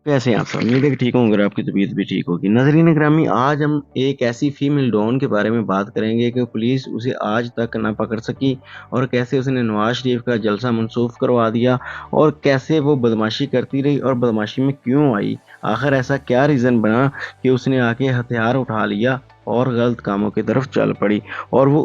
कैसे हैं आप सब? उम्मीद है कि ठीक होंगे और आपकी तबीयत भी ठीक होगी। नाज़रीन ग्रामी, आज हम एक ऐसी फीमेल डॉन के बारे में बात करेंगे कि पुलिस उसे आज तक ना पकड़ सकी और कैसे उसने नवाज शरीफ का जलसा मनसूख करवा दिया और कैसे वो बदमाशी करती रही और बदमाशी में क्यों आई। आखिर ऐसा क्या रीज़न बना कि उसने आके हथियार उठा लिया और गलत कामों की तरफ चल पड़ी। और वो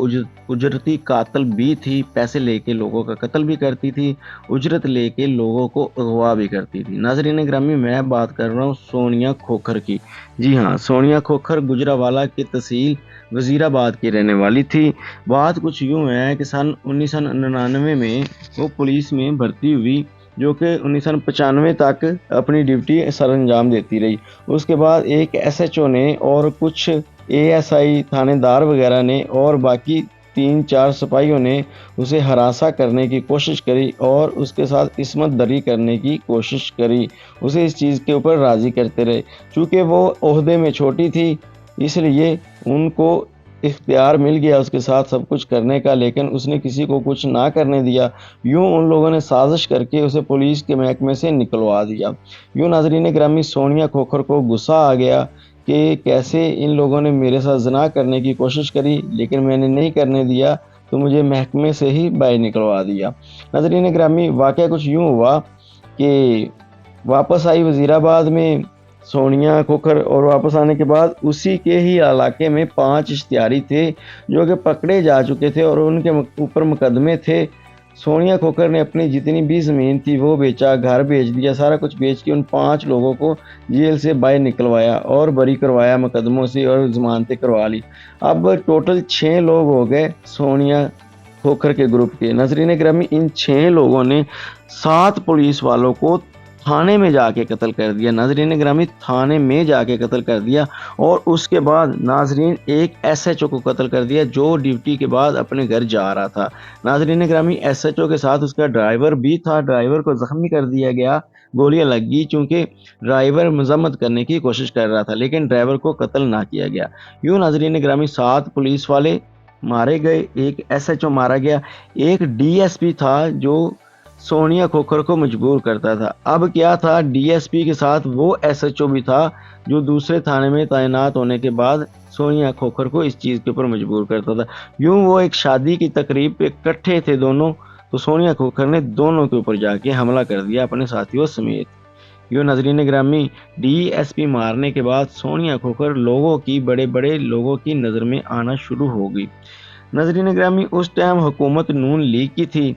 उजरती कातिल भी थी, पैसे लेके लोगों का कत्ल भी करती थी, उजरत लेके लोगों को अगवा भी करती थी। नाज़रीन ग्रामी, मैं बात कर रहा हूँ सोनिया खोखर की। जी हाँ, सोनिया खोखर गुजरावाला की तहसील वजीराबाद की रहने वाली थी। बात कुछ यूँ है कि सन 1999 में वो पुलिस में भर्ती हुई, जो कि 1995 तक अपनी ड्यूटी सर अंजाम देती रही। उसके बाद एक एसएचओ ने और कुछ एएसआई थानेदार वगैरह ने और बाकी 3-4 सिपाहियों ने उसे हरासा करने की कोशिश करी और उसके साथ इस्मत दरी करने की कोशिश करी। उसे इस चीज़ के ऊपर राज़ी करते रहे। चूँकि वो ओहदे में छोटी थी, इसलिए उनको इख्तियार मिल गया उसके साथ सब कुछ करने का, लेकिन उसने किसी को कुछ ना करने दिया। यूँ उन लोगों ने साजिश करके उसे पुलिस के महकमे से निकलवा दिया। यूँ नाज़रीन ग्रामी, सोनिया खोखर को गुस्सा आ गया कि कैसे इन लोगों ने मेरे साथ ज़िना करने की कोशिश करी, लेकिन मैंने नहीं करने दिया, तो मुझे महकमे से ही बाहर निकलवा दिया। नाज़रीन ग्रामी, वाक़या कुछ यूँ हुआ कि वापस आई वज़ीराबाद में सोनिया खोखर, और वापस आने के बाद उसी के ही इलाके में 5 इश्तिहारी थे जो कि पकड़े जा चुके थे और उनके ऊपर मुकदमे थे। सोनिया खोखर ने अपनी जितनी भी ज़मीन थी वो बेचा, घर बेच दिया, सारा कुछ बेच के उन 5 लोगों को जेल से बाहर निकलवाया और बरी करवाया मुकदमों से और ज़मानतें करवा ली। अब टोटल 6 लोग हो गए सोनिया खोखर के ग्रुप के। नाज़रीन ग्रामी, इन 6 लोगों ने 7 पुलिस वालों को थाने में जाके कत्ल कर दिया। नाज़रीन ग्रामी, थाने में जाके कत्ल कर दिया और उसके बाद नाज़रीन एक एसएचओ को कत्ल कर दिया जो ड्यूटी के बाद अपने घर जा रहा था। नाज़रीन ग्रामी, एसएचओ के साथ उसका ड्राइवर भी था। ड्राइवर को ज़ख्मी कर दिया गया, गोलियां लगी, चूँकि ड्राइवर मज़म्मत करने की कोशिश कर रहा था, लेकिन ड्राइवर को कत्ल ना किया गया। यूँ नाज़रीन ग्रामी, 7 पुलिस वाले मारे गए, एक एसएचओ मारा गया, एक डीएसपी था जो सोनिया खोखर को मजबूर करता था। अब क्या था, डीएसपी के साथ वो एसएचओ भी था जो दूसरे थाने में तैनात होने के बाद सोनिया खोखर को इस चीज़ के ऊपर मजबूर करता था। यूँ वो एक शादी की तकरीब पे इकट्ठे थे दोनों, तो सोनिया खोखर ने दोनों के ऊपर जाके हमला कर दिया अपने साथियों समेत। यूँ नाज़रीन ग्रामी, डीएसपी मारने के बाद सोनिया खोखर लोगों की, बड़े बड़े लोगों की नज़र में आना शुरू हो गई। नाज़रीन ग्रामी, उस टाइम हुकूमत नून लीग की थी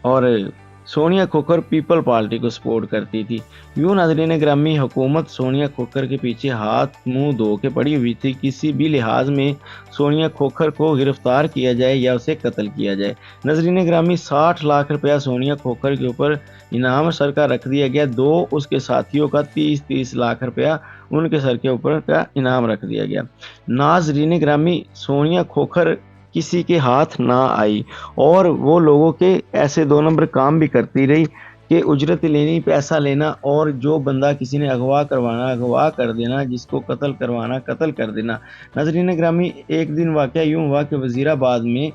और सोनिया खोखर पीपल पार्टी को सपोर्ट करती थी। यूँ नाज़रीन ग्रामी, हुकूमत सोनिया खोखर के पीछे हाथ मुंह धो के पड़ी हुई थी, किसी भी लिहाज में सोनिया खोखर को गिरफ्तार किया जाए या उसे कत्ल किया जाए। नाज़रीन ग्रामी, 60 लाख रुपया सोनिया खोखर के ऊपर इनाम सर का रख दिया गया। 2 उसके साथियों का 30-30 लाख रुपया उनके सर के ऊपर का इनाम रख दिया गया। नाज़रीन ग्रामी, सोनिया खोखर किसी के हाथ ना आई और वो लोगों के ऐसे 2 नंबर काम भी करती रही कि उजरत लेनी, पैसा लेना, और जो बंदा किसी ने अगवा करवाना अगवा कर देना, जिसको कत्ल करवाना कत्ल कर देना। नाज़रीन ग्रामी, एक दिन वाक़या यूँ हुआ कि वज़ीराबाद में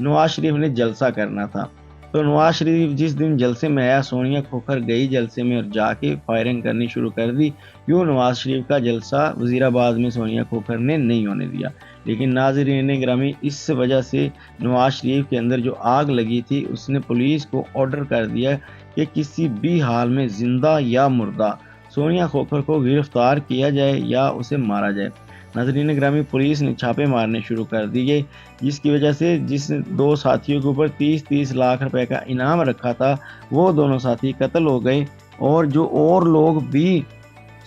नवाज शरीफ ने जलसा करना था। तो नवाज शरीफ जिस दिन जलसे में आया, सोनिया खोखर गई जलसे में और जाके फायरिंग करनी शुरू कर दी। यूँ नवाज शरीफ का जलसा वज़ीराबाद में सोनिया खोखर ने नहीं होने दिया। लेकिन नाज़रीन ग्रामी, इस वजह से नवाज शरीफ के अंदर जो आग लगी थी, उसने पुलिस को ऑर्डर कर दिया कि किसी भी हाल में ज़िंदा या मुर्दा सोनिया खोखर को गिरफ्तार किया जाए या उसे मारा जाए। नाज़रीन ग्रामी, पुलिस ने छापे मारने शुरू कर दिए, जिसकी वजह से जिस 2 साथियों के ऊपर 30-30 लाख रुपए का इनाम रखा था, वो दोनों साथी कत्ल हो गए और जो और लोग भी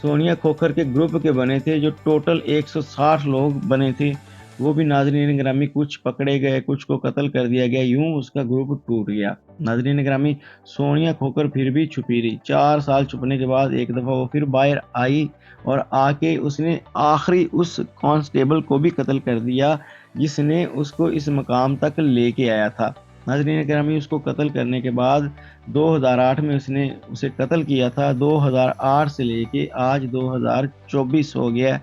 सोनिया खोखर के ग्रुप के बने थे, जो टोटल 160 लोग बने थे, वो भी नाज़रीन ग्रामी कुछ पकड़े गए, कुछ को कत्ल कर दिया गया। यूँ उसका ग्रुप टूट गया। नाज़रीन ग्रामी, सोनिया खोखर फिर भी छुपी रही। 4 साल छुपने के बाद एक दफ़ा वो फिर बाहर आई और आके उसने आखिरी उस कांस्टेबल को भी कत्ल कर दिया जिसने उसको इस मकाम तक लेके आया था। नाज़रीन ग्रामी, उसको कत्ल करने के बाद 2008 में उसने उसे कत्ल किया था। 2008 से लेके आज 2024 हो गया।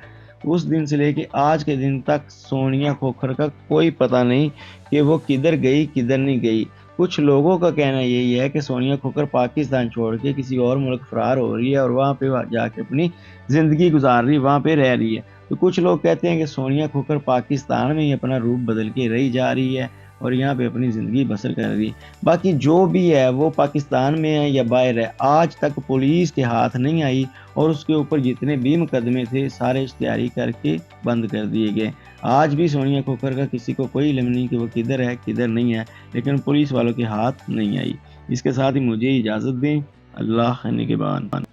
उस दिन से लेके आज के दिन तक सोनिया खोखर का कोई पता नहीं कि वो किधर गई, किधर नहीं गई। کچھ لوگوں کا کہنا یہی ہے کہ سونیا کھوکھر پاکستان چھوڑ کے کسی اور ملک فرار ہو رہی ہے اور وہاں پہ جا کے اپنی زندگی گزار رہی ہے، وہاں پہ رہ رہی ہے۔ تو کچھ لوگ کہتے ہیں کہ سونیا کھوکھر پاکستان میں ہی اپنا روپ بدل کے رہی جا رہی ہے اور یہاں پہ اپنی زندگی بسر کر رہی ہے۔ باقی جو بھی ہے وہ پاکستان میں ہے یا باہر ہے، آج تک پولیس کے ہاتھ نہیں آئی اور اس کے اوپر جتنے بھی مقدمے تھے سارے اشتہاری کر کے بند کر دیے گئے۔ آج بھی سونیا کھوکھر کا کسی کو کوئی علم نہیں کہ وہ کدھر ہے کدھر نہیں ہے، لیکن پولیس والوں کے ہاتھ نہیں آئی۔ اس کے ساتھ ہی مجھے اجازت دیں، اللہ نگہبان۔